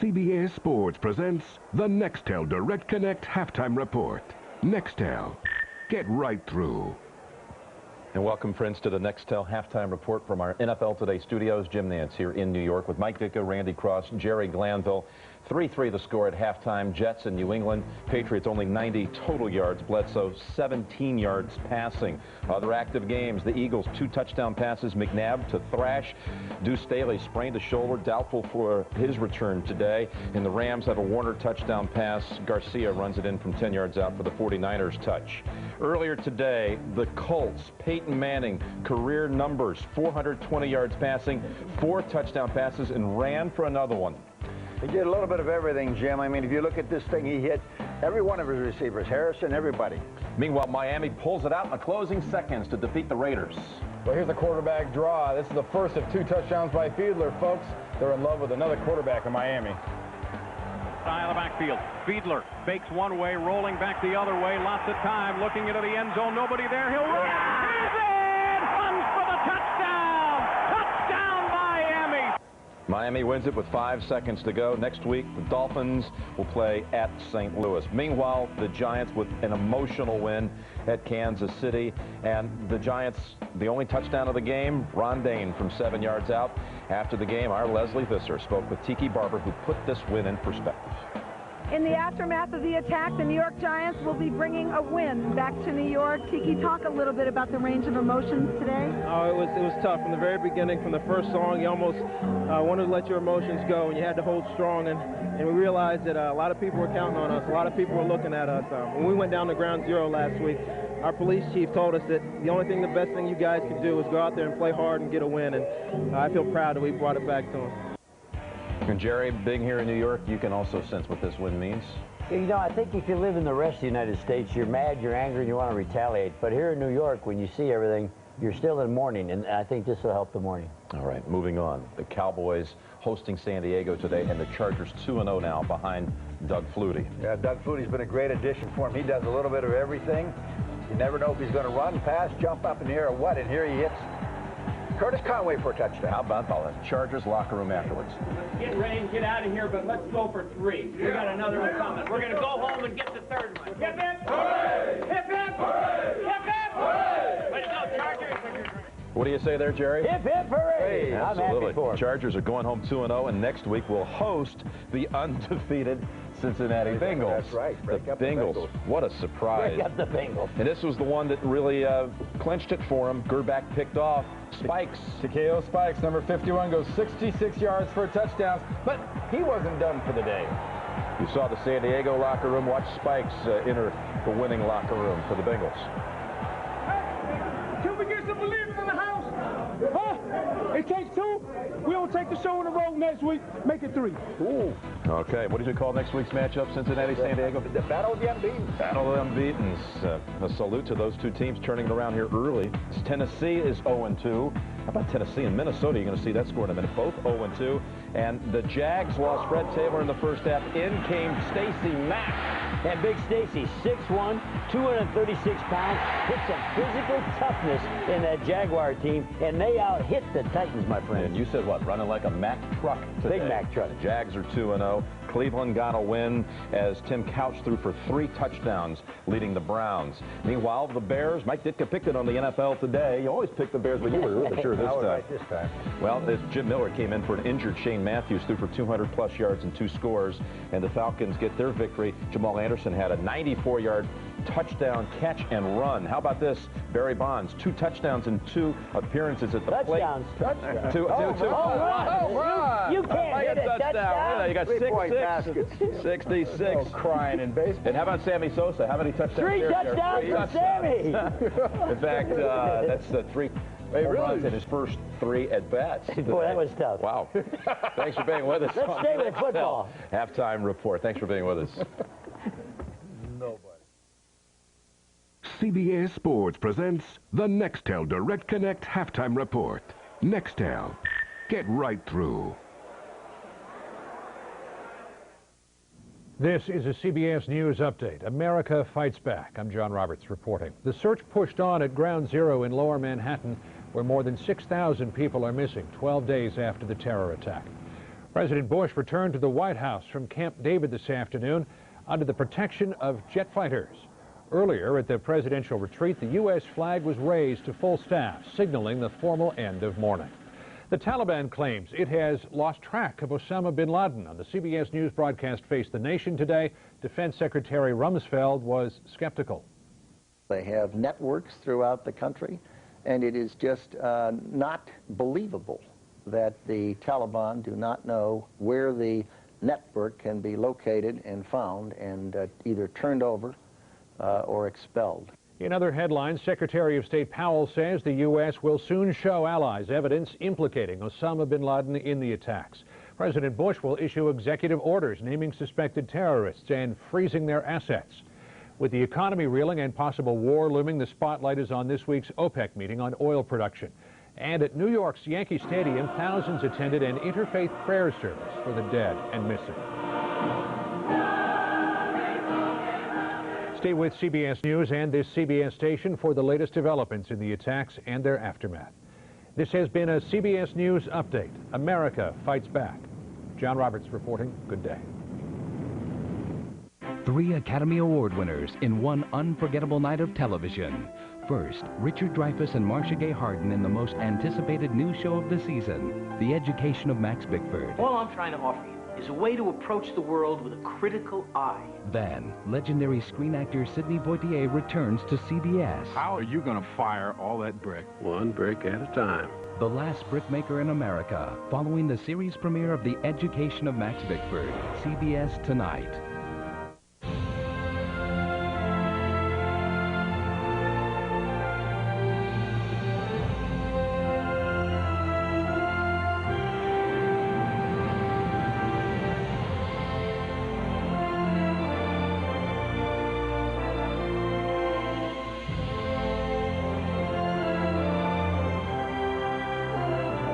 CBS Sports presents the Nextel Direct Connect Halftime Report. Nextel. Get right through. And welcome, friends, to the Nextel Halftime Report from our NFL Today studios. Jim Nance here in New York with Mike Ditka, Randy Cross, Jerry Glanville. 3-3 the score at halftime. Jets in New England. Patriots only 90 total yards. Bledsoe 17 yards passing. Other active games, the Eagles 2 touchdown passes. McNabb to thrash. Deuce Staley sprained a shoulder, doubtful for his return today. And the Rams have a Warner touchdown pass. Garcia runs it in from 10 yards out for the 49ers touch. Earlier today, the Colts, Peyton Manning, career numbers, 420 yards passing, 4 touchdown passes, and ran for another one. He did a little bit of everything, Jim. I mean, if you look at this thing, he hit every one of his receivers, Harrison, everybody. Meanwhile, Miami pulls it out in the closing seconds to defeat the Raiders. Well, here's the quarterback draw. This is the first of 2 touchdowns by Fiedler, folks. They're in love with another quarterback in Miami. Out of the backfield. Fiedler fakes one way, rolling back the other way. Lots of time, looking into the end zone. Nobody there. He'll run. He's in! Runs for the touchdown! Touchdown, Miami! Miami wins it with 5 seconds to go. Next week, the Dolphins will play at St. Louis. Meanwhile, the Giants with an emotional win at Kansas City. And the Giants, the only touchdown of the game, Ron Dane from 7 yards out. After the game, our Leslie Visser spoke with Tiki Barber, who put this win in perspective. In the aftermath of the attack, the New York Giants will be bringing a win back to New York. Tiki, talk a little bit about the range of emotions today. Oh, it was tough from the very beginning. From the first song, you almost wanted to let your emotions go, and you had to hold strong. And we realized that a lot of people were counting on us. A lot of people were looking at us. When we went down to ground zero last week, our police chief told us that the only thing, the best thing you guys could do was go out there and play hard and get a win. And I feel proud that we brought it back to them. And Jerry, being here in New York, you can also sense what this win means. You know, I think if you live in the rest of the United States, you're mad, you're angry, and you want to retaliate. But here in New York, when you see everything, you're still in mourning, and I think this will help the mourning. All right, moving on. The Cowboys hosting San Diego today, and the Chargers 2-0 now behind Doug Flutie. Yeah, Doug Flutie's been a great addition for him. He does a little bit of everything. You never know if he's going to run, pass, jump up in the air, or what. And here he hits Curtis Conway for a touchdown. How about the Chargers locker room afterwards? Get ready and get out of here, but let's go for 3. We got another one coming. We're going to go home and get the third one. Hip, hip! Hooray! Hip, hip! Hooray! Hip, hip! Hooray! Way to go, Chargers! What do you say there, Jerry? Hip, hip, hooray! Hey, I'm happy for him. Chargers are going home 2-0, and next week will host the undefeated Cincinnati Bengals. That's right. Break up the Bengals. What a surprise. Break up the Bengals. And this was the one that really clinched it for him. Gerback picked off. Spikes. Takeo Spikes, number 51, goes 66 yards for a touchdown, but he wasn't done for the day. You saw the San Diego locker room. Watch Spikes enter the winning locker room for the Bengals. Can we get some believers in the house? Huh? It takes 2. We don't take the show on the road next week. Make it 3. Ooh. Okay, what did you call next week's matchup, Cincinnati, San Diego? The Battle of the Unbeaten. Battle of the Unbeaten. A salute to those 2 teams turning it around here early. Tennessee is 0-2. How about Tennessee and Minnesota? You're going to see that score in a minute. Both 0-2. And the Jags lost Fred Taylor in the first half. In came Stacy Mack. And Big Stacy, 6'1", 236 pounds, put some physical toughness in that Jaguar team, and they out-hit the Titans, my friend. And you said what? Running like a Mack truck today. Big Mack truck. The Jags are 2-0. Cleveland got a win as Tim Couch threw for 3 touchdowns, leading the Browns. Meanwhile, the Bears, Mike Ditka picked it on the NFL Today. You always pick the Bears, but you were really sure this time. Right this time. Well, Jim Miller came in for an injured Shane Matthews, threw for 200-plus yards and 2 scores, and the Falcons get their victory. Jamal Anderson had a 94-yard touchdown catch and run. How about this? Barry Bonds, 2 touchdowns and 2 appearances at the plate. Touchdowns. Two. You can't hit a touchdown. You got 66. Oh, crying in baseball. And how about Sammy Sosa? How many touchdowns? 3 touchdowns for Sammy. In fact, that's 3 home runs in his first 3 at-bats. Boy, that was tough. Wow. Thanks for being with us. Let's stay with football. Halftime report. Thanks for being with us. CBS Sports presents the Nextel Direct Connect Halftime Report. Nextel. Get right through. This is a CBS News update. America fights back. I'm John Roberts reporting. The search pushed on at Ground Zero in Lower Manhattan, where more than 6,000 people are missing 12 days after the terror attack. President Bush returned to the White House from Camp David this afternoon under the protection of jet fighters. Earlier at the presidential retreat, the U.S. flag was raised to full staff, signaling the formal end of mourning. The Taliban claims it has lost track of Osama bin Laden. On the CBS News broadcast Face the Nation today, Defense Secretary Rumsfeld was skeptical. They have networks throughout the country, and it is just not believable that the Taliban do not know where the network can be located and found and either turned over or expelled. In other headlines, Secretary of State Powell says the U.S. will soon show allies evidence implicating Osama bin Laden in the attacks. President Bush will issue executive orders naming suspected terrorists and freezing their assets. With the economy reeling and possible war looming, the spotlight is on this week's OPEC meeting on oil production. And at New York's Yankee Stadium, thousands attended an interfaith prayer service for the dead and missing. Stay with CBS News and this CBS station for the latest developments in the attacks and their aftermath. This has been a CBS News update. America fights back. John Roberts reporting. Good day. 3 Academy Award winners in one unforgettable night of television. First, Richard Dreyfuss and Marcia Gay Harden in the most anticipated new show of the season, The Education of Max Bickford. All I'm trying to offer you is a way to approach the world with a critical eye. Then, legendary screen actor Sidney Poitier returns to CBS. How are you going to fire all that brick? One brick at a time. The Last Brickmaker in America, following the series premiere of The Education of Max Bickford. CBS tonight.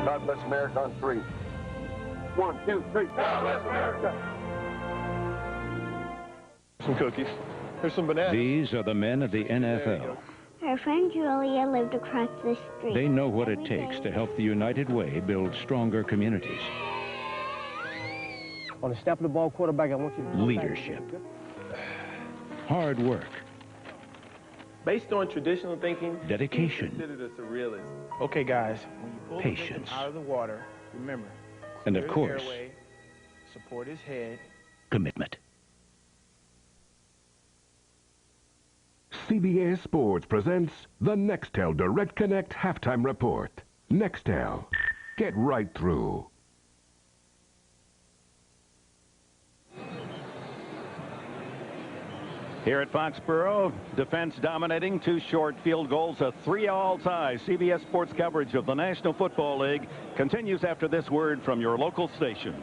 God bless America on 3. 1, 2, 3. God bless America. Some cookies. There's some bananas. These are the men of the NFL. Our friend Julia lived across the street. They know what it takes to help the United Way build stronger communities. On the snap of the ball, quarterback, I want you to... Leadership. Hard work. Based on traditional thinking, dedication. Considered us a realist. Okay, guys, when you pull patience. The out of the water, remember. And of course, airway, support his head. Commitment. CBS Sports presents the Nextel Direct Connect Halftime Report. Nextel. Get right through. Here at Foxborough, defense dominating, 2 short field goals, a 3-all tie. CBS Sports coverage of the National Football League continues after this word from your local station.